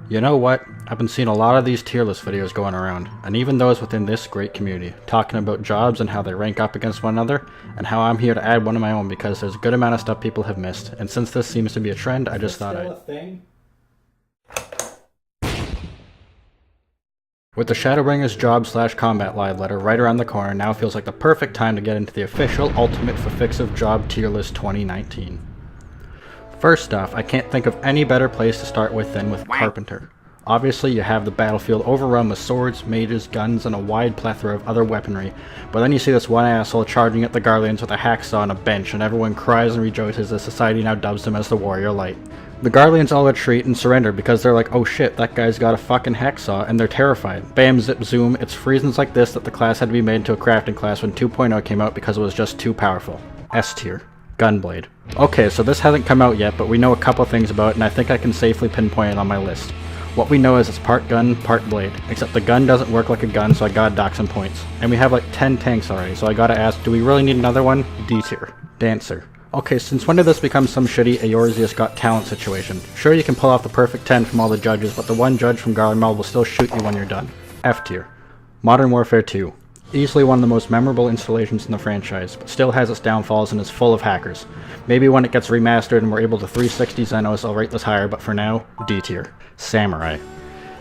You know what? I've been seeing a lot of these tier list videos going around, and even those within this great community, talking about jobs and how they rank up against one another, and how I'm here to add one of my own because there's a good amount of stuff people have missed, and since this seems to be a trend, I just thought I'd... With the Shadowbringers job/combat live letter right around the corner, now feels like the perfect time to get into the official Ultimate FFXIV job tier list 2019. First off, I can't think of any better place to start with than with Carpenter. Obviously, you have the battlefield overrun with swords, mages, guns, and a wide plethora of other weaponry, but then you see this one asshole charging at the Guardians with a hacksaw on a bench, and everyone cries and rejoices as society now dubs him as the Warrior Light. The Guardians all retreat and surrender because they're like, oh shit, that guy's got a fucking hacksaw, and they're terrified. Bam, zip, zoom, it's reasons like this that the class had to be made into a crafting class when 2.0 came out because it was just too powerful. S tier. Gunblade. Okay, so this hasn't come out yet, but we know a couple things about it, and I think I can safely pinpoint it on my list. What we know is it's part gun, part blade, except the gun doesn't work like a gun, so I gotta dock some points. And we have like 10 tanks already, so I gotta ask, do we really need another one? D tier. Dancer. Okay, since when did this become some shitty Eorzeus Got Talent situation? Sure, you can pull off the perfect 10 from all the judges, but the one judge from Garlemald will still shoot you when you're done. F tier. Modern Warfare 2. Easily one of the most memorable installations in the franchise, but still has its downfalls and is full of hackers. Maybe when it gets remastered and we're able to 360 Xenos, I'll rate this higher, but for now, D tier. Samurai.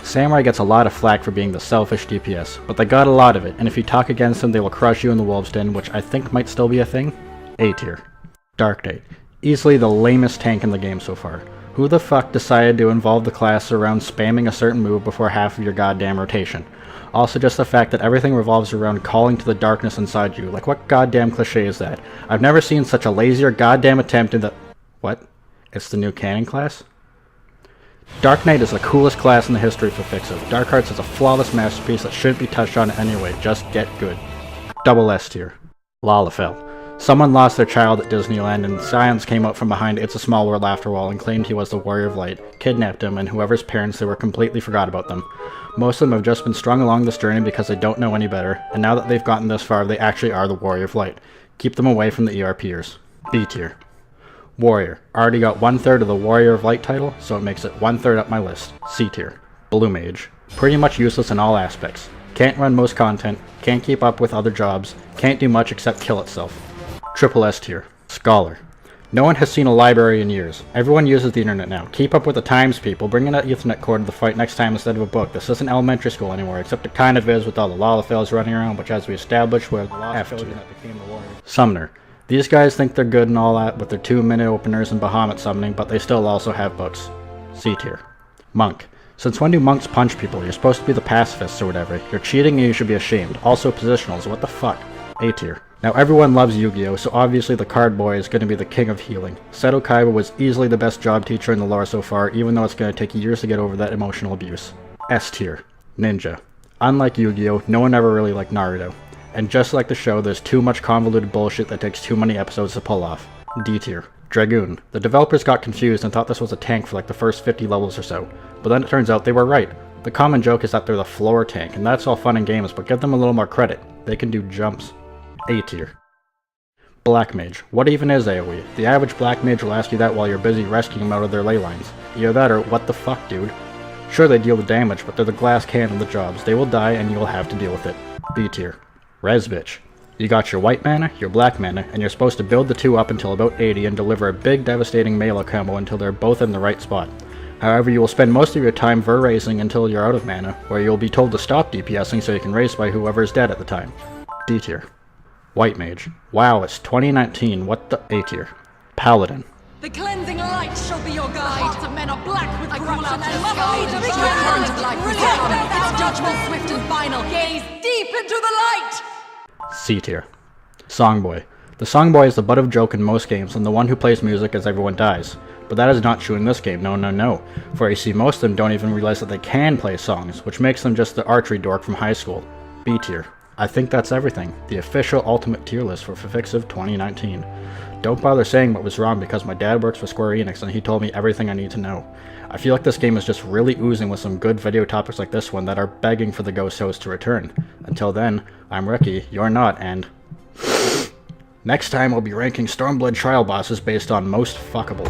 Samurai gets a lot of flack for being the selfish DPS, but they got a lot of it, and if you talk against them, they will crush you in the Wolves' Den, which I think might still be a thing. A tier. Dark Knight. Easily the lamest tank in the game so far. Who the fuck decided to involve the class around spamming a certain move before half of your goddamn rotation? Also just the fact that everything revolves around calling to the darkness inside you. Like, what goddamn cliche is that? I've never seen such a lazier goddamn attempt in the... What? It's the new canon class? Dark Knight is the coolest class in the history of FFXIV. Darkhearts is a flawless masterpiece that shouldn't be touched on anyway, just get good. Double S tier. Lalafell. Someone lost their child at Disneyland, and Science came up from behind It's a Small World after all and claimed he was the Warrior of Light, kidnapped him, and whoever's parents they were completely forgot about them. Most of them have just been strung along this journey because they don't know any better, and now that they've gotten this far, they actually are the Warrior of Light. Keep them away from the ERPers. B tier. Warrior. Already got 1/3 of the Warrior of Light title, so it makes it 1/3 up my list. C tier. Blue Mage. Pretty much useless in all aspects. Can't run most content, can't keep up with other jobs, can't do much except kill itself. Triple S tier. Scholar. No one has seen a library in years. Everyone uses the internet now. Keep up with the times, people. Bring in that Ethernet cord to the fight next time instead of a book. This isn't elementary school anymore, except it kind of is with all the Lalafells running around, which as we established were the lost children that became the warriors. Summoner. These guys think they're good and all that with their 2-minute openers and Bahamut summoning, but they still also have books. C tier. Monk. Since when do monks punch people? You're supposed to be the pacifists or whatever. You're cheating and you should be ashamed. Also positionals, what the fuck? A tier. Now everyone loves Yu-Gi-Oh, so obviously the card boy is going to be the king of healing. Seto Kaiba was easily the best job teacher in the lore so far, even though it's going to take years to get over that emotional abuse. S tier. Ninja. Unlike Yu-Gi-Oh, no one ever really liked Naruto. And just like the show, there's too much convoluted bullshit that takes too many episodes to pull off. D tier. Dragoon. The developers got confused and thought this was a tank for like the first 50 levels or so, but then it turns out they were right. The common joke is that they're the floor tank, and that's all fun and games, but give them a little more credit. They can do jumps. A tier. Black Mage. What even is AoE? The average Black Mage will ask you that while you're busy rescuing them out of their ley lines. Either that or, what the fuck, dude? Sure, they deal the damage, but they're the glass cannon of the jobs. They will die, and you'll have to deal with it. B tier. Res bitch. You got your white mana, your black mana, and you're supposed to build the two up until about 80 and deliver a big devastating melee combo until they're both in the right spot. However, you will spend most of your time ver-raising until you're out of mana, where you'll be told to stop DPSing so you can raise by whoever is dead at the time. D tier. White Mage. Wow, it's 2019, what the... A tier. Paladin. The cleansing light shall be your guide. The hearts of men are black with corruption and must lead to the current of life. Its judgment swift and final. Gaze deep into the light! C tier. Songboy. The Songboy is the butt of joke in most games and the one who plays music as everyone dies. But that is not true in this game, no. For you see, most of them don't even realize that they can play songs, which makes them just the archery dork from high school. B tier. I think that's everything. The official ultimate tier list for FFXIV 2019. Don't bother saying what was wrong because my dad works for Square Enix and he told me everything I need to know. I feel like this game is just really oozing with some good video topics like this one that are begging for the ghost host to return. Until then, I'm Ricky, you're not, and... Next time I'll be ranking Stormblood trial bosses based on most fuckable.